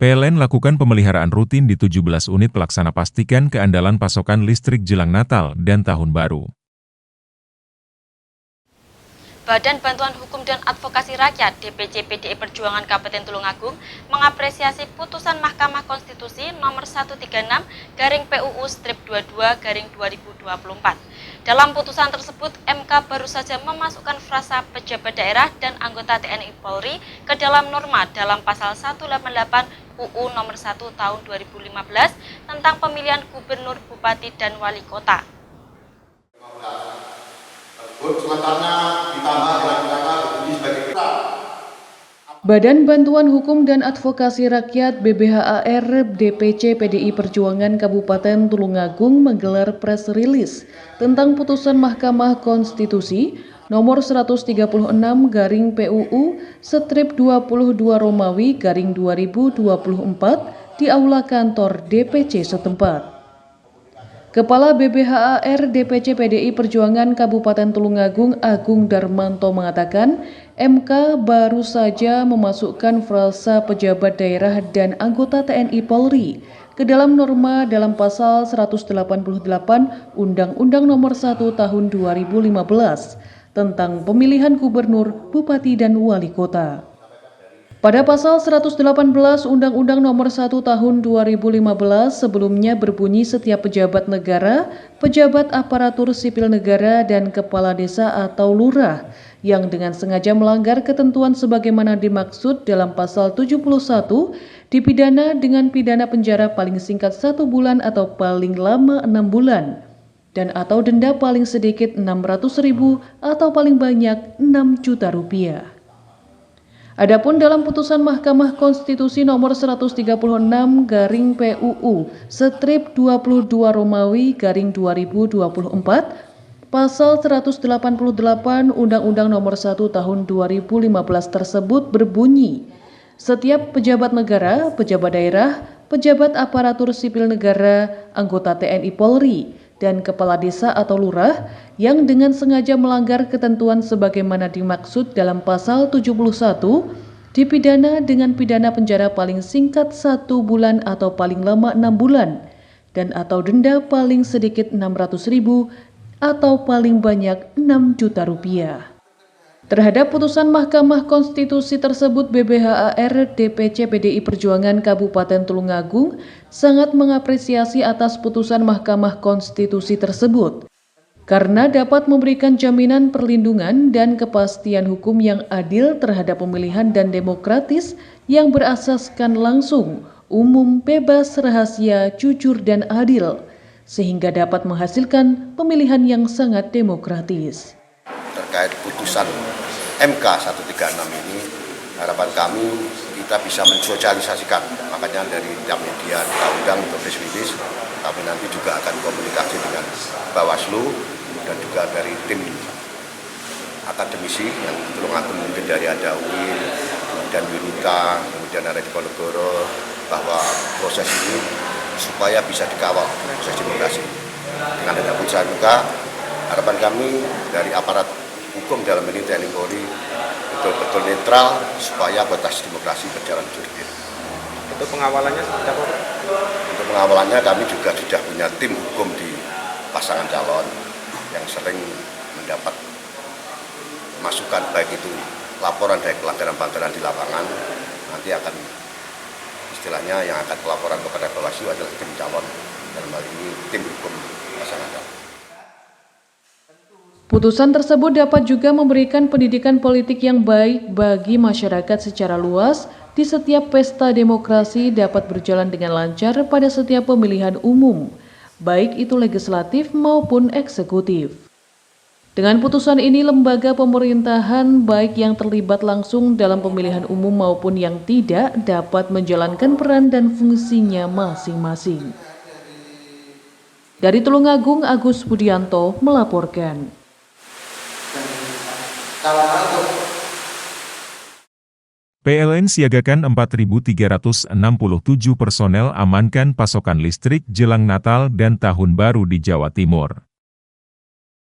PLN lakukan pemeliharaan rutin di 17 unit pelaksana pastikan keandalan pasokan listrik jelang Natal dan Tahun Baru. Badan Bantuan Hukum dan Advokasi Rakyat DPC PDI Perjuangan Kabupaten Tulungagung mengapresiasi putusan Mahkamah Konstitusi nomor 136/PUU-22/2024. Dalam putusan tersebut, MK baru saja memasukkan frasa pejabat daerah dan anggota TNI Polri ke dalam norma dalam pasal 188 UU nomor 1 tahun 2015 tentang pemilihan gubernur, bupati, dan wali kota. Badan Bantuan Hukum dan Advokasi Rakyat BBHAR DPC PDI Perjuangan Kabupaten Tulungagung menggelar press release tentang putusan Mahkamah Konstitusi nomor 136/PUU/22 Romawi/2024 di aula kantor DPC setempat. Kepala BBHAR DPC PDI Perjuangan Kabupaten Tulungagung Agung Darmanto mengatakan, MK baru saja memasukkan frasa pejabat daerah dan anggota TNI Polri ke dalam norma dalam pasal 188 Undang-Undang Nomor 1 Tahun 2015 tentang pemilihan gubernur, bupati, dan wali kota. Pada pasal 118 Undang-Undang Nomor 1 Tahun 2015 sebelumnya berbunyi setiap pejabat negara, pejabat aparatur sipil negara, dan kepala desa atau lurah yang dengan sengaja melanggar ketentuan sebagaimana dimaksud dalam pasal 71 dipidana dengan pidana penjara paling singkat 1 bulan atau paling lama 6 bulan dan atau denda paling sedikit 600.000 atau paling banyak 6 juta rupiah. Adapun dalam putusan Mahkamah Konstitusi nomor 136/PUU/22 Romawi/2024 pasal 188 Undang-Undang Nomor 1 Tahun 2015 tersebut berbunyi, setiap pejabat negara, pejabat daerah, pejabat aparatur sipil negara, anggota TNI Polri, dan kepala desa atau lurah yang dengan sengaja melanggar ketentuan sebagaimana dimaksud dalam pasal 71 dipidana dengan pidana penjara paling singkat 1 bulan atau paling lama 6 bulan dan atau denda paling sedikit 600.000 atau paling banyak 6 juta rupiah. Terhadap putusan Mahkamah Konstitusi tersebut, BBHAR DPC PDI Perjuangan Kabupaten Tulungagung sangat mengapresiasi atas putusan Mahkamah Konstitusi tersebut karena dapat memberikan jaminan perlindungan dan kepastian hukum yang adil terhadap pemilihan dan demokratis yang berasaskan langsung, umum, bebas, rahasia, jujur, dan adil, sehingga dapat menghasilkan pemilihan yang sangat demokratis. Terkait putusan MK 136 ini, harapan kami kita bisa mensosialisasikan, makanya dari tiap media kita undang untuk press release, kami nanti juga akan komunikasi dengan Bawaslu dan juga dari tim akademisi yang Tulungagung, mungkin dari ada UIN, kemudian Wiruta, kemudian ada Diponegoro, bahwa proses ini supaya bisa dikawal proses demokrasi. Dengan ada putusan MK, harapan kami dari aparat hukum dalam ini TNI Polri betul-betul netral supaya batas demokrasi berjalan jurdil. Untuk pengawalannya seperti apa? Untuk pengawalannya kami juga sudah punya tim hukum di pasangan calon yang sering mendapat masukan, baik itu laporan dari pelanggaran-pelanggaran di lapangan, nanti akan istilahnya yang akan pelaporan kepada Bawaslu adalah tim calon, dalam hal ini tim hukum pasangan calon. Putusan tersebut dapat juga memberikan pendidikan politik yang baik bagi masyarakat secara luas di setiap pesta demokrasi dapat berjalan dengan lancar pada setiap pemilihan umum, baik itu legislatif maupun eksekutif. Dengan putusan ini, lembaga pemerintahan baik yang terlibat langsung dalam pemilihan umum maupun yang tidak dapat menjalankan peran dan fungsinya masing-masing. Dari Tulungagung, Agus Budianto melaporkan. PLN siagakan 4.367 personel amankan pasokan listrik jelang Natal dan Tahun Baru di Jawa Timur.